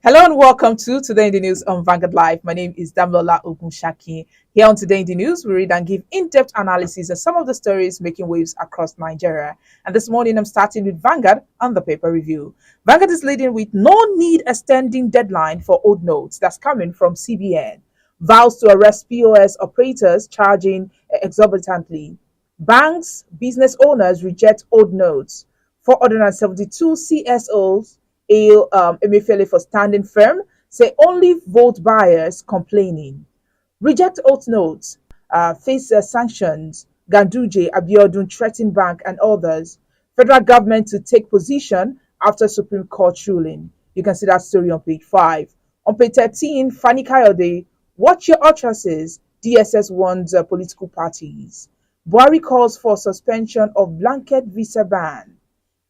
Hello and welcome to Today in the News on Vanguard Live. My name is Damilola Ogunshaki. Here on Today in the News, we read and give in-depth analysis of some of the stories making waves across Nigeria. And this morning, I'm starting with Vanguard on the paper review. Vanguard is leading with no need extending deadline for old notes. That's coming from CBN. Vows to arrest POS operators charging exorbitantly. Banks, business owners reject old notes. 472 CSOs Emefiele for standing firm, say only vote buyers complaining. Reject oath notes, face sanctions. Ganduje, Abiodun threaten bank and others. Federal government to take position after Supreme Court ruling. You can see that story on page 5. On page 13, Fani Kayode, watch your utterances. DSS warns political parties. Buhari calls for suspension of blanket visa ban.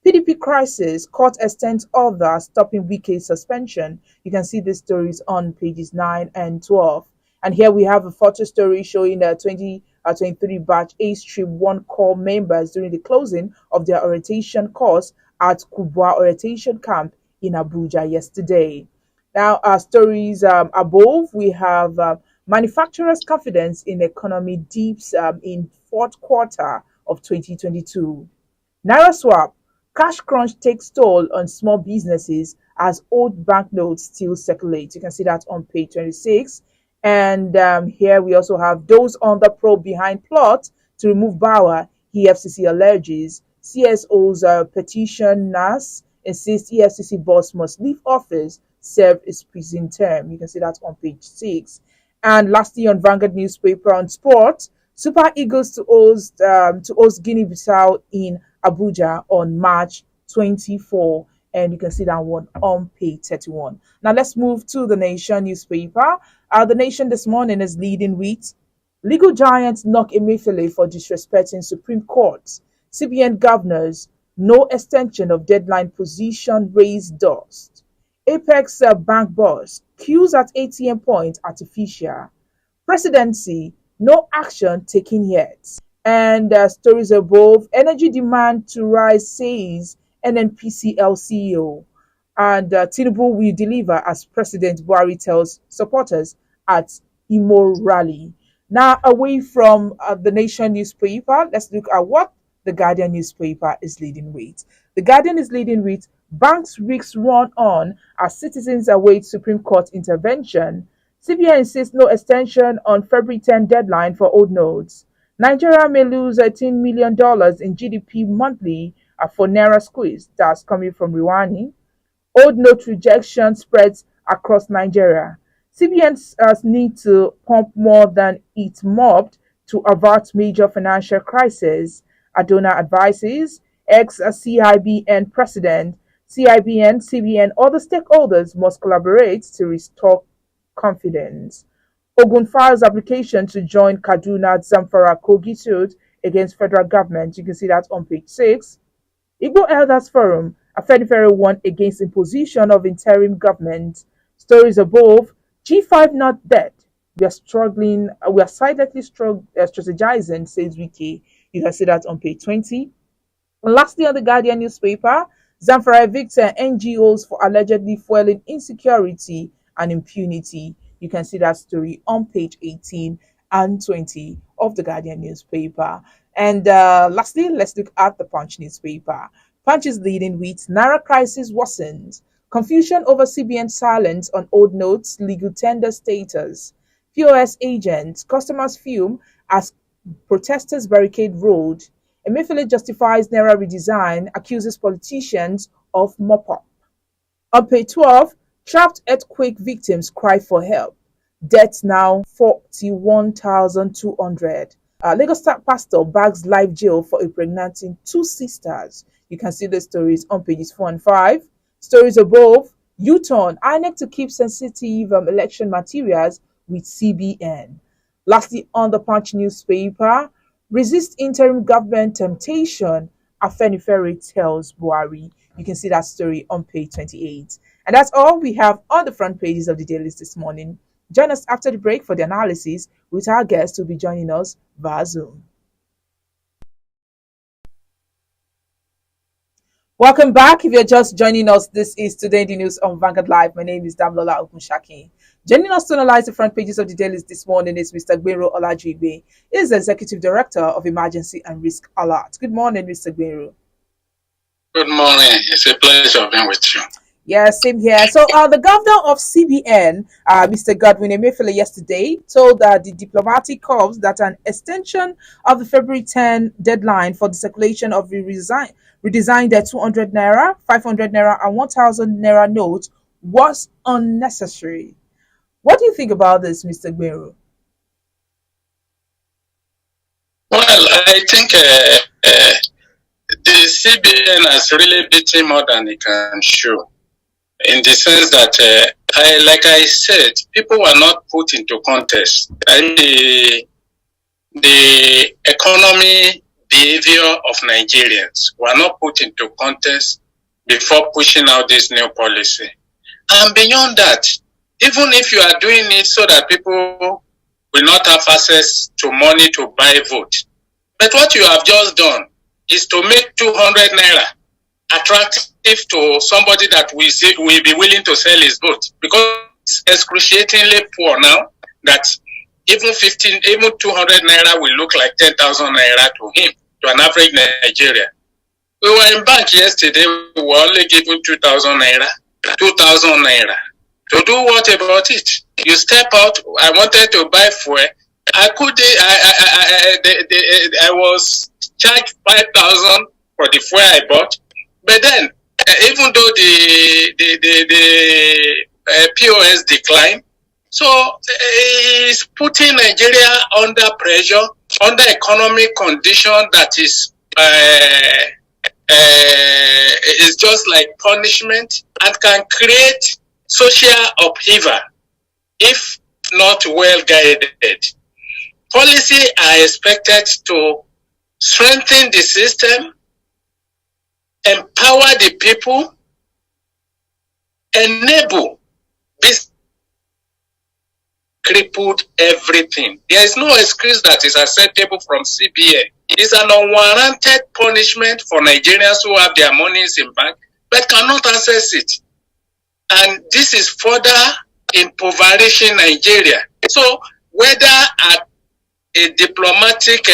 PDP crisis, court extends order stopping Wike's suspension. You can see these stories on pages 9 and 12. And here we have a photo story showing the 2023 batch A Stream 1 core members during the closing of their orientation course at Kubwa Orientation Camp in Abuja yesterday. Now, our stories above, we have manufacturers' confidence in economy dips in fourth quarter of 2022. Naira swap, cash crunch takes toll on small businesses as old banknotes still circulate. You can see that on page 26. And here we also have those on the probe behind plot to remove Bawa. EFFC alleges CSO's petition NAS insists EFCC boss must leave office, serve his prison term. You can see that on page 6. And lastly, on Vanguard newspaper on sport, Super Eagles to host Guinea-Bissau in Abuja on March 24. And you can see that one on page 31. Now let's move to the Nation newspaper. The Nation this morning is leading with legal giants knock Emefiele for disrespecting Supreme Court. CBN governors, no extension of deadline position raised dust. Apex bank boss, queues at ATM point artificial. Presidency, no action taken yet. And stories above, energy demand to rise, says NNPCL CEO. And Tinubu will deliver as President Buhari tells supporters at Imo rally. Now, away from the Nation newspaper, let's look at what the Guardian newspaper is leading with. The Guardian is leading with banks' risks run on as citizens await Supreme Court intervention. CBN insists no extension on February 10 deadline for old notes. Nigeria may lose $18 million in GDP monthly for Naira squeeze. That's coming from Riwani. Old note rejection spreads across Nigeria. CBN need to pump more than it mobbed to avert major financial crisis. Adona advises ex-CIBN president, CIBN, CBN, other stakeholders must collaborate to restore confidence. Ogun files application to join Kaduna Zamfara Kogi suit against federal government. You can see that on page 6. Igbo Elders Forum, Afenifere won against imposition of interim government. Stories above, G5 not dead. We are struggling, we are silently strategizing, says Wiki. You can see that on page 20. And lastly, on the Guardian newspaper, Zamfara victor NGOs for allegedly fueling insecurity and impunity. You can see that story on page 18 and 20 of the Guardian newspaper. And lastly, let's look at the Punch newspaper. Punch is leading with Naira crisis worsens. Confusion over CBN silence on old notes, legal tender status. POS agents, customers fume as protesters barricade road. Emefiele justifies Naira redesign, accuses politicians of mop-up. On page 12, trapped earthquake victims cry for help. Deaths now 41,200. Lagos State pastor bags live jail for impregnating two sisters. You can see the stories on pages 4 and 5. Stories above, U-turn, INEC to keep sensitive election materials with CBN. Lastly, on the Punch newspaper, resist interim government temptation, Afenifere tells Buhari. You can see that story on page 28. And that's all we have on the front pages of the dailies this morning. Join us after the break for the analysis with our guests who will be joining us via Zoom. Welcome back. If you're just joining us, this is Today in the News on Vanguard Live. My name is Damlola Okunshaki. Joining us to analyze the front pages of the dailies this morning is Mr. Gbero Olajuigbe. He is the Executive Director of Emergency and Risk Alert. Good morning, Mr. Gbero. Good morning. It's a pleasure being with you. Yeah, same here. So the governor of CBN, Mr. Godwin Emefiele, yesterday told the diplomatic corps that an extension of the February 10 deadline for the circulation of redesigned 200 naira, 500 naira, and 1,000 naira notes was unnecessary. What do you think about this, Mr. Gbero? Well, I think the CBN has really beaten more than it can show, in the sense that, like I said, people were not put into contest. The economy behavior of Nigerians were not put into contest before pushing out this new policy. And beyond that, even if you are doing it so that people will not have access to money to buy vote, but what you have just done is to make 200 naira attractive to somebody that will be willing to sell his vote, because it's excruciatingly poor now that even 200 naira will look like 10,000 naira to him, to an average Nigerian. We were in bank yesterday, we were only given 2,000 naira. 2,000 naira. To do what about it? You step out, I wanted to buy fuel. I was charged 5,000 for the fuel I bought. But then, even though the POS declined, so it's putting Nigeria under pressure, under economic condition that is just like punishment, and can create social upheaval if not well guided. Policy are expected to strengthen the system, empower the people, enable this crippled everything. There is no excuse that is acceptable from CBN. It's an unwarranted punishment for Nigerians who have their monies in bank but cannot access it. And this is further impoverishing Nigeria. So whether at a diplomatic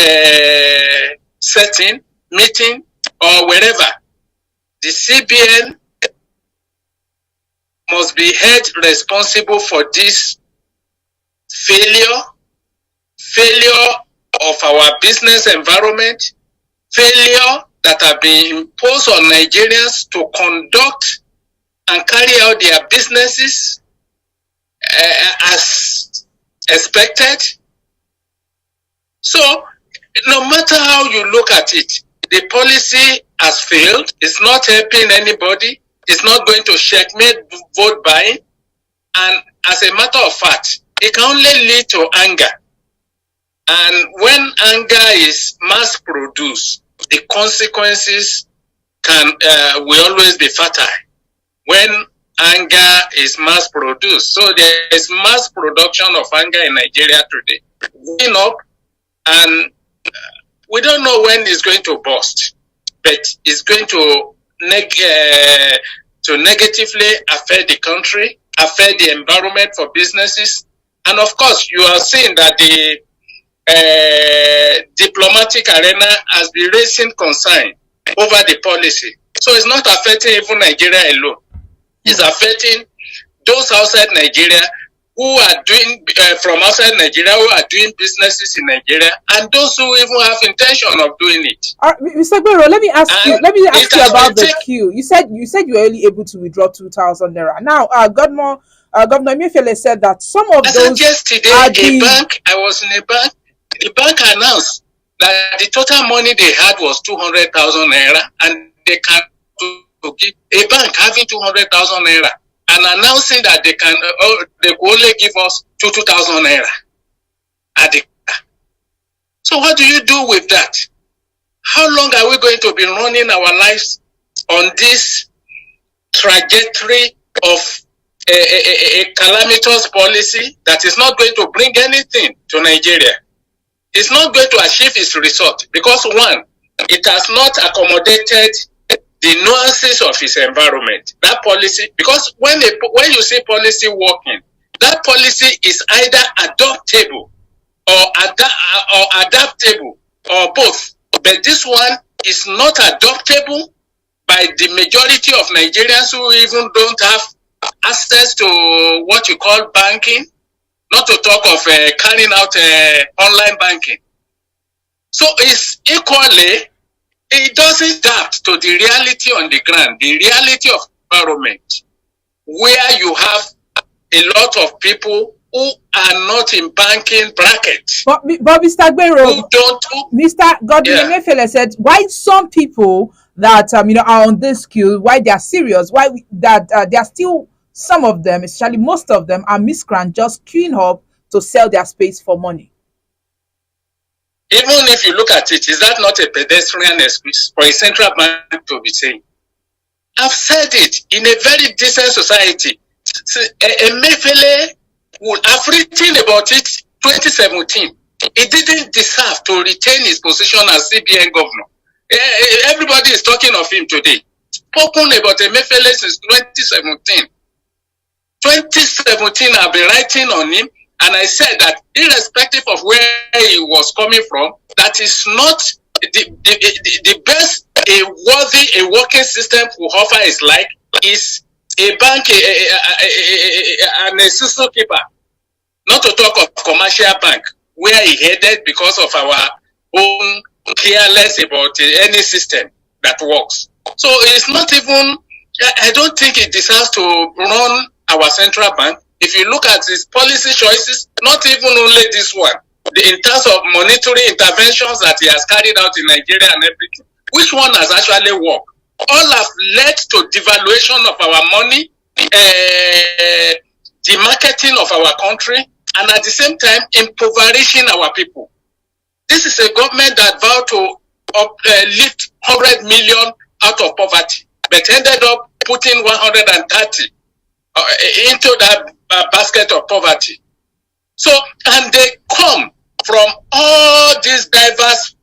setting, meeting, or wherever, the CBN must be held responsible for this failure of our business environment, failure that have been imposed on Nigerians to conduct and carry out their businesses as expected. So, no matter how you look at it, the policy has failed. It's not helping anybody. It's not going to checkmate vote buying. And as a matter of fact, it can only lead to anger. And when anger is mass produced, the consequences will always be fatal. When anger is mass produced. So there is mass production of anger in Nigeria today. Going up, and we don't know when it's going to burst, but it's going to negatively affect the country, affect the environment for businesses. And of course, you are seeing that the diplomatic arena has been raising concern over the policy. So it's not affecting even Nigeria alone. It's affecting those outside Nigeria who are doing, from outside Nigeria, who are doing businesses in Nigeria, and those who even have intention of doing it. Mr. Gbero, let me ask you about the queue. You said you were only able to withdraw 2,000 naira. Now, Governor Emefiele said that some of those yesterday, I was in a bank. The bank announced that the total money they had was 200,000 naira, and they can give a bank having 200,000 naira and announcing that they can only give us 2,000 naira at the. So what do you do with that? How long are we going to be running our lives on this trajectory of a calamitous policy that is not going to bring anything to Nigeria? It's not going to achieve its result because, one, it has not accommodated the nuances of his environment. That policy, because when you see policy working, that policy is either adoptable or adaptable or both. But this one is not adoptable by the majority of Nigerians who even don't have access to what you call banking, not to talk of carrying out online banking. So it's equally, it doesn't adapt to the reality on the ground, the reality of environment, where you have a lot of people who are not in banking brackets. But Mr. Gbero, Mr. Godwin Emefiele said, why some people that are on this queue, why they are serious, why there are still some of them, especially most of them, are miscreants just queuing up to sell their space for money. Even if you look at it, is that not a pedestrian excuse for a central bank to be saying? I've said it, in a very decent society, Emefiele would have written about it 2017. He didn't deserve to retain his position as CBN governor. Everybody is talking of him today. Spoken about Emefiele since 2017. 2017, I've been writing on him, and I said that irrespective of where he was coming from, that is not the best a working system will offer is like is a bank and a system keeper. Not to talk of commercial bank, where he headed because of our own careless about any system that works. So it's not even, I don't think it deserves to run our central bank. If you look at his policy choices, not even only this one, in terms of monetary interventions that he has carried out in Nigeria and everything, which one has actually worked? All have led to devaluation of our money, demarketing of our country, and at the same time, impoverishing our people. This is a government that vowed to lift 100 million out of poverty, but ended up putting 130 into that basket of poverty. So, and they come from all these diverse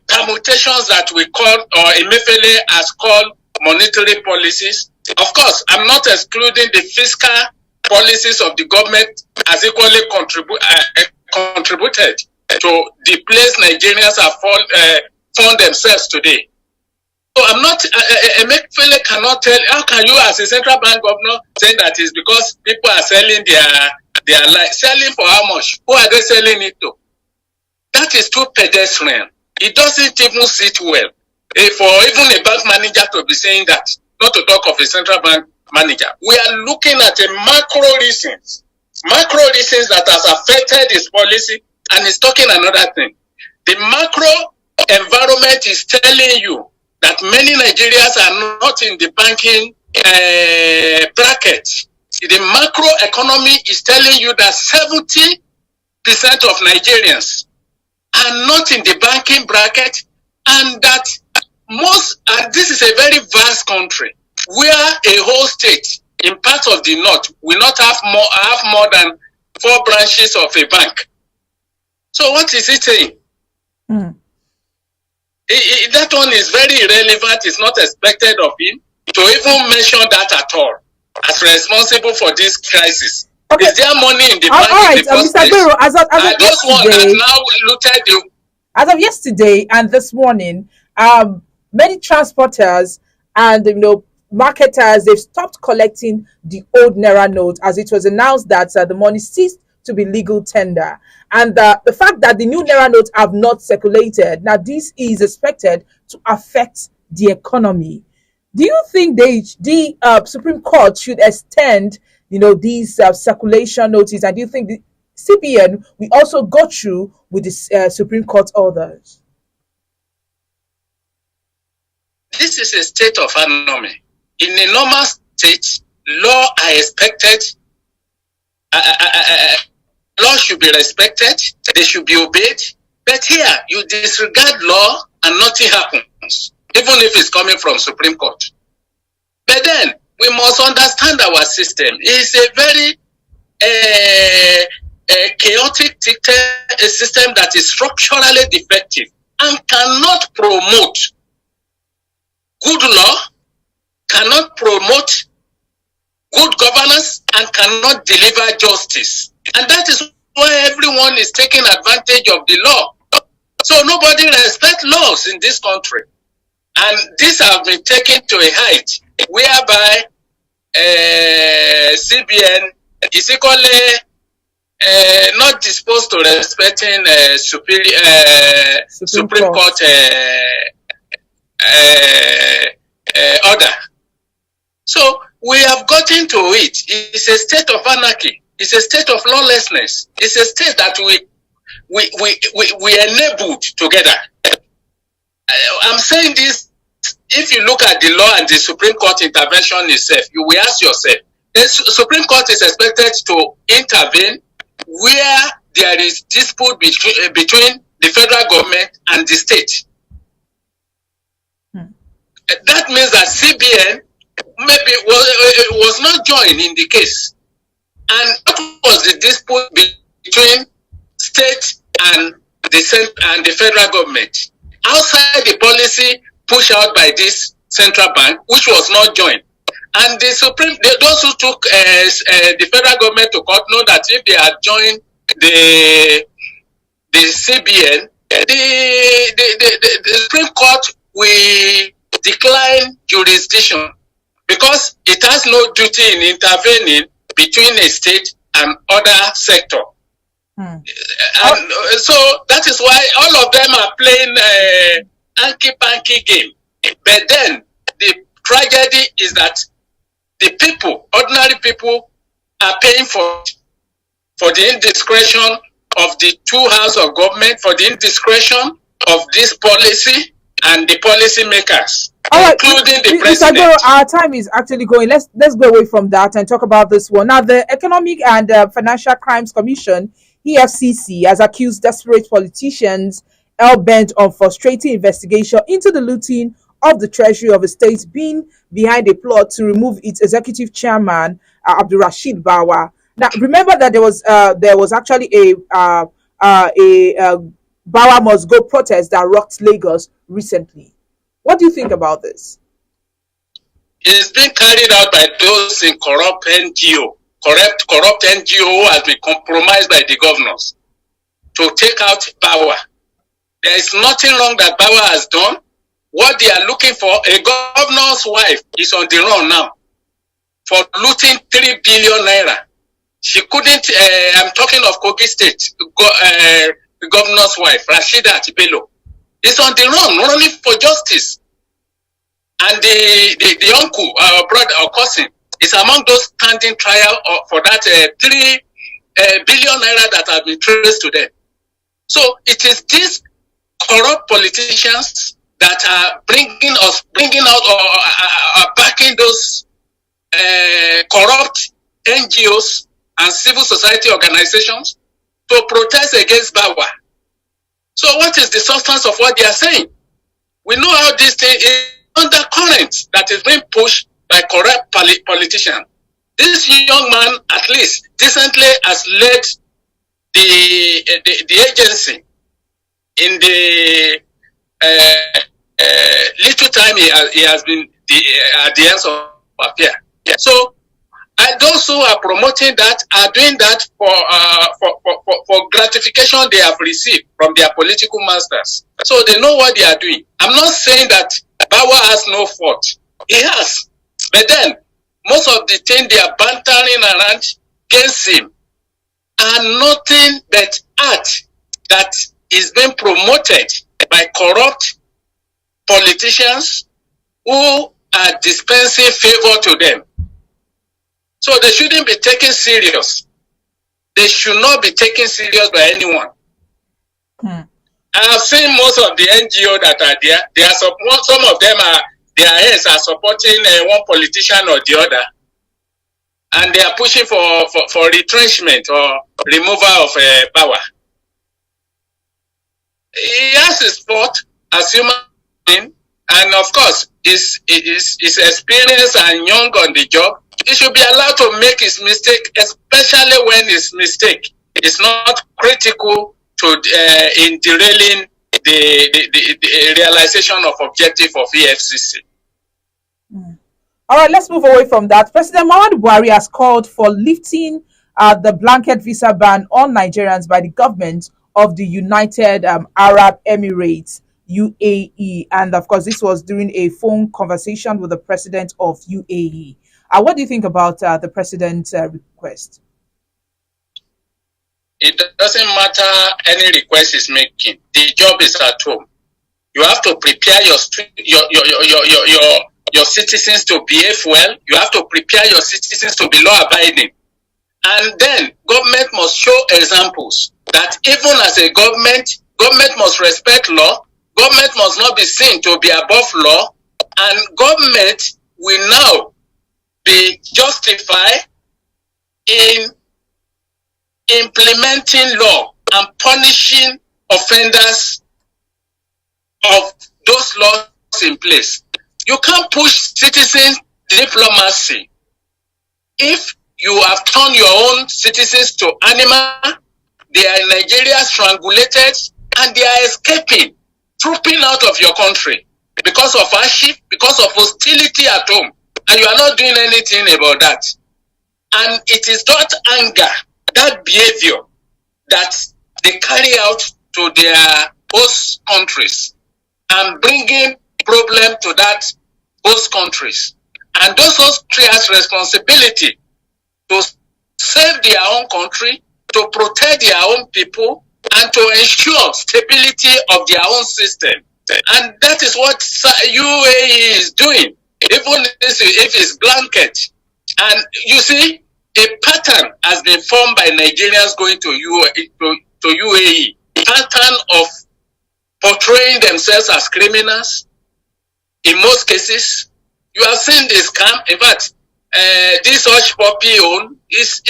permutations that we call, or Emefiele has called, monetary policies. Of course, I'm not excluding the fiscal policies of the government as equally contributed to the place Nigerians have found themselves today. So I'm not, Emefiele cannot tell, how can you as a central bank governor say that it's because people are selling their life? Selling for how much? Who are they selling it to? That is too pedestrian. It doesn't even sit well for even a bank manager to be saying that, not to talk of a central bank manager. We are looking at a macro reasons that has affected his policy, and he's talking another thing. The macro environment is telling you that many Nigerians are not in the banking bracket. The macro economy is telling you that 70% of Nigerians are not in the banking bracket, and that and this is a very vast country where a whole state in part of the north will not have more than 4 branches of a bank. So what is it saying? That one is very irrelevant. It's not expected of him to even mention that at all as responsible for this crisis. Okay. Is there money in the bank? All right, Mr. Gbero, as of yesterday, as of yesterday and this morning, many transporters and marketers, they've stopped collecting the old Naira note, as it was announced that the money ceased to be legal tender. And the fact that the new Naira notes have not circulated, now this is expected to affect the economy. Do you think the Supreme Court should extend these circulation notices, and do you think the CBN will also go through with the Supreme Court orders? This is a state of anomaly. In a normal state, law are expected. Law should be respected. They should be obeyed. But here, you disregard law and nothing happens, even if it's coming from Supreme Court. But then, we must understand our system. It's a very chaotic system that is structurally defective and cannot promote good law, cannot promote good governance, and cannot deliver justice. And that is why everyone is taking advantage of the law. So nobody respects laws in this country. And this has been taken to a height whereby CBN is equally not disposed to respecting Supreme Court order. So we have gotten to it. It's a state of anarchy. It's a state of lawlessness. It's a state that we enabled together. I'm saying this. If you look at the law and the Supreme Court intervention itself, you will ask yourself, the Supreme Court is expected to intervene where there is dispute between the federal government and the state. That means that CBN maybe was not joined in the case. And what was the dispute between state and the federal government? Outside the policy pushed out by this central bank, which was not joined. And those who took the federal government to court know that if they had joined the CBN, the Supreme Court will decline jurisdiction because it has no duty in intervening between a state and other sector. And so that is why all of them are playing hanky-panky game. But then the tragedy is that the people, ordinary people, are paying for the indiscretion of the two houses of government, for the indiscretion of this policy and the policy makers, including the president. Mr. Goro, our time is actually going. Let's go away from that and talk about this one. Now, the Economic and Financial Crimes Commission, EFFC, has accused desperate politicians hell-bent on frustrating investigation into the looting of the treasury of a state being behind a plot to remove its executive chairman, Abdulrasheed Bawa. Now, remember that there was actually a Bawa Must Go protest that rocked Lagos recently. What do you think about this? It's been carried out by those in corrupt NGO. Corrupt NGO has been compromised by the governors to take out Bawa. There is nothing wrong that Bawa has done. What they are looking for, a governor's wife is on the run now for looting 3 billion naira. She couldn't, I'm talking of Kogi State, the governor's wife, Rashida Atibelo, is on the run, running for justice. And the uncle, brother or cousin, is among those standing trial for that 3 billion naira that have been traced to them. So it is these corrupt politicians that are bringing out or backing those corrupt NGOs and civil society organizations to protest against Bawa. So what is the substance of what they are saying? We know how this thing is undercurrent that is being pushed by corrupt politicians. This young man, at least, decently has led the agency in the little time he has been at the ends of affair. So, and those who are promoting that are doing that for gratification they have received from their political masters. So they know what they are doing. I'm not saying that Bawa has no fault. He has. But then, most of the things they are bantering around against him are nothing but art that is being promoted by corrupt politicians who are dispensing favor to them. So they shouldn't be taken serious. They should not be taken serious by anyone. I have seen most of the NGO that are there. They are some of them are their heads are supporting one politician or the other, and they are pushing for retrenchment or removal of power. He has his fault as human being, and of course, his experience and young on the job. He should be allowed to make his mistake, especially when his mistake is not critical to in derailing the realization of objective of EFFC. All right, let's move away from that. President Muhammadu Buhari has called for lifting the blanket visa ban on Nigerians by the government of the United Arab Emirates, UAE. And of course, this was during a phone conversation with the president of UAE. What do you think about the president's request? It doesn't matter any request is making. The job is at home. You have to prepare your citizens to behave well. You have to prepare your citizens to be law abiding. And then government must show examples that even as a government must respect law. Government must not be seen to be above law. And government will now be justified in implementing law and punishing offenders of those laws in place. You can't push citizen diplomacy if you have turned your own citizens to animal. They are in Nigeria strangulated and they are escaping, trooping out of your country because of hardship, because of hostility at home, and you are not doing anything about that. And it is that anger, that behavior that they carry out to their host countries and bringing problem to that host countries. And those host countries has responsibility to save their own country, to protect their own people, and to ensure stability of their own system. And that is what UAE is doing, even if it's blanket. And you see, a pattern has been formed by Nigerians going to UAE, pattern of portraying themselves as criminals. In most cases, you have seen this scam. In fact, this hush puppy own is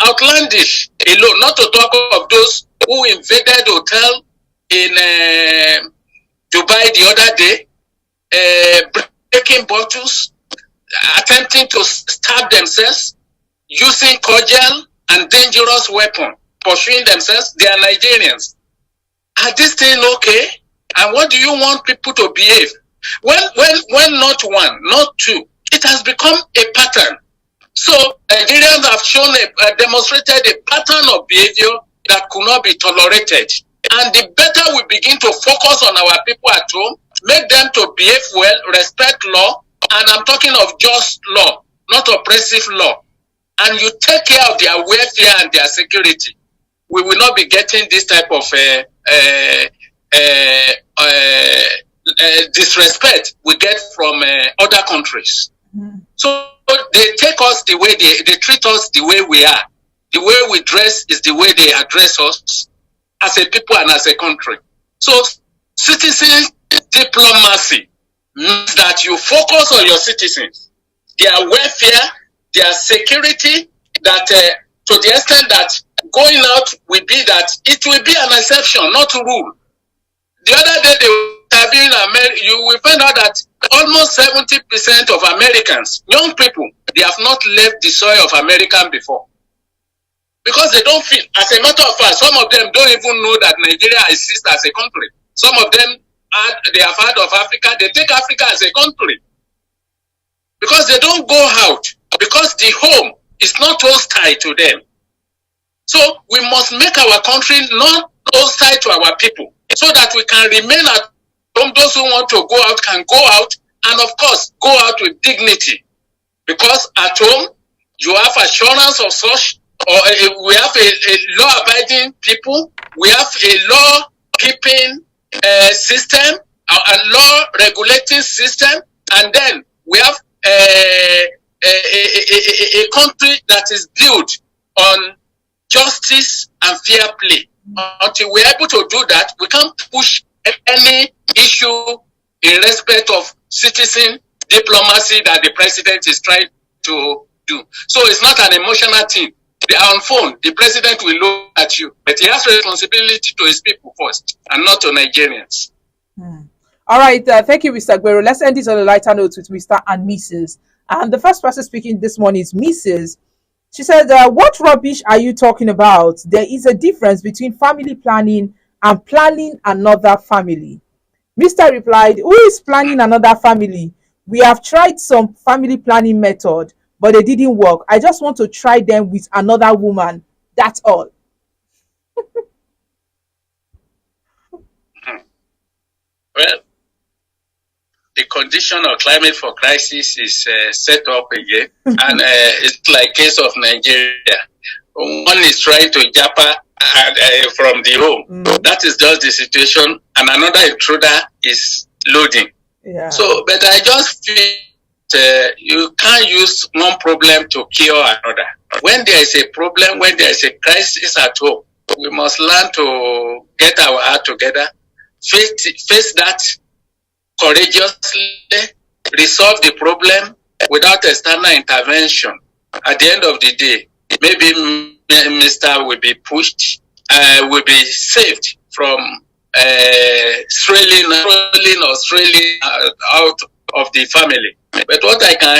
outlandish alone, not to talk of those who invaded hotel in Dubai the other day, breaking bottles, attempting to stab themselves, using cordial and dangerous weapon, pursuing themselves. They are Nigerians. Are this thing okay? And what do you want people to behave? When not one, not two, it has become a pattern. So Nigerians have shown demonstrated a pattern of behavior that could not be tolerated. And the better we begin to focus on our people at home, make them to behave well, respect law, and I'm talking of just law, not oppressive law, and you take care of their welfare and their security, we will not be getting this type of disrespect we get from other countries. Mm. So they take us the way they treat us the way we are. The way we dress is the way they address us as a people and as a country. So citizen diplomacy means that you focus on your citizens, their welfare, their security, that to the extent that going out will be that it will be an exception, not a rule. The other day they were having you will find out that almost 70% of Americans, young people, they have not left the soil of America before. Because they don't feel, as a matter of fact, some of them don't even know that Nigeria exists as a country. Some of them, they have heard of Africa, they take Africa as a country. Because they don't go out, because the home is not hostile to them. So we must make our country not hostile to our people, so that we can remain at home. Those who want to go out can go out, and of course, go out with dignity. Because at home, you have assurance of such, or we have a law-abiding people, we have a law-keeping system, a law-regulating system, and then we have a country that is built on justice and fair play. Until we're able to do that, we can't push any issue in respect of citizen diplomacy that the president is trying to do. So it's not an emotional thing. They are on phone. The president will look at you, but he has responsibility to his people first, and not to Nigerians. All right. Thank you, Mr. Guerrero. Let's end this on a lighter note with Mr. and Mrs. And the first person speaking this morning is Mrs. She said, what rubbish are you talking about? There is a difference between family planning and planning another family. Mr. replied, who is planning another family? We have tried some family planning method, but they didn't work. I just want to try them with another woman. That's all. Hmm. Well, the condition of climate for crisis is set up again, and it's like case of Nigeria. One is trying to japa from the home. That is just the situation, and another intruder is loading. Yeah. So, but I just feel you can't use one problem to cure another. When there is a problem, when there is a crisis at home, we must learn to get our heart together, face that courageously, resolve the problem without external intervention. At the end of the day, maybe Mr. will be pushed, will be saved from straining out of the family. But what I can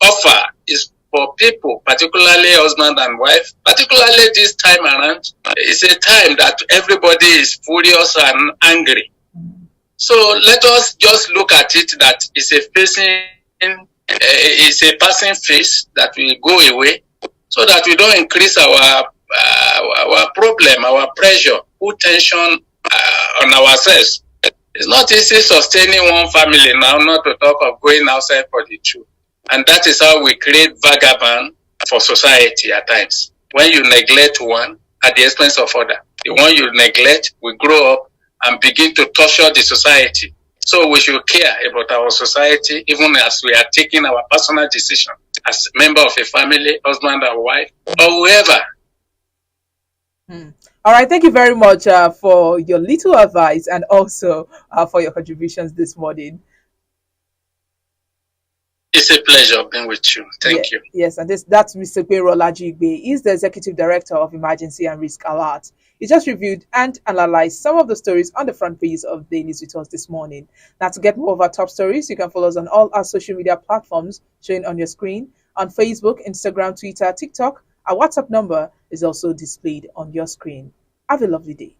offer is for people, particularly husband and wife, particularly this time around, it's a time that everybody is furious and angry. So let us just look at it that it's a passing phase that will go away, so that we don't increase our problem, our pressure, put tension on ourselves. It's not easy sustaining one family now, not to talk of going outside for the truth. And that is how we create vagabond for society at times. When you neglect one at the expense of other, the one you neglect will grow up and begin to torture the society. So we should care about our society, even as we are taking our personal decision as a member of a family, husband and wife, or whoever. All right, thank you very much for your little advice and also for your contributions this morning. It's a pleasure being with you. Thank you. Yes, and that's Mr. Gbero Lajigbe. He's the Executive Director of Emergency and Risk Alert. He just reviewed and analyzed some of the stories on the front page of the news with us this morning. Now, to get more of our top stories, you can follow us on all our social media platforms showing on your screen on Facebook, Instagram, Twitter, TikTok. Our WhatsApp number is also displayed on your screen. Have a lovely day.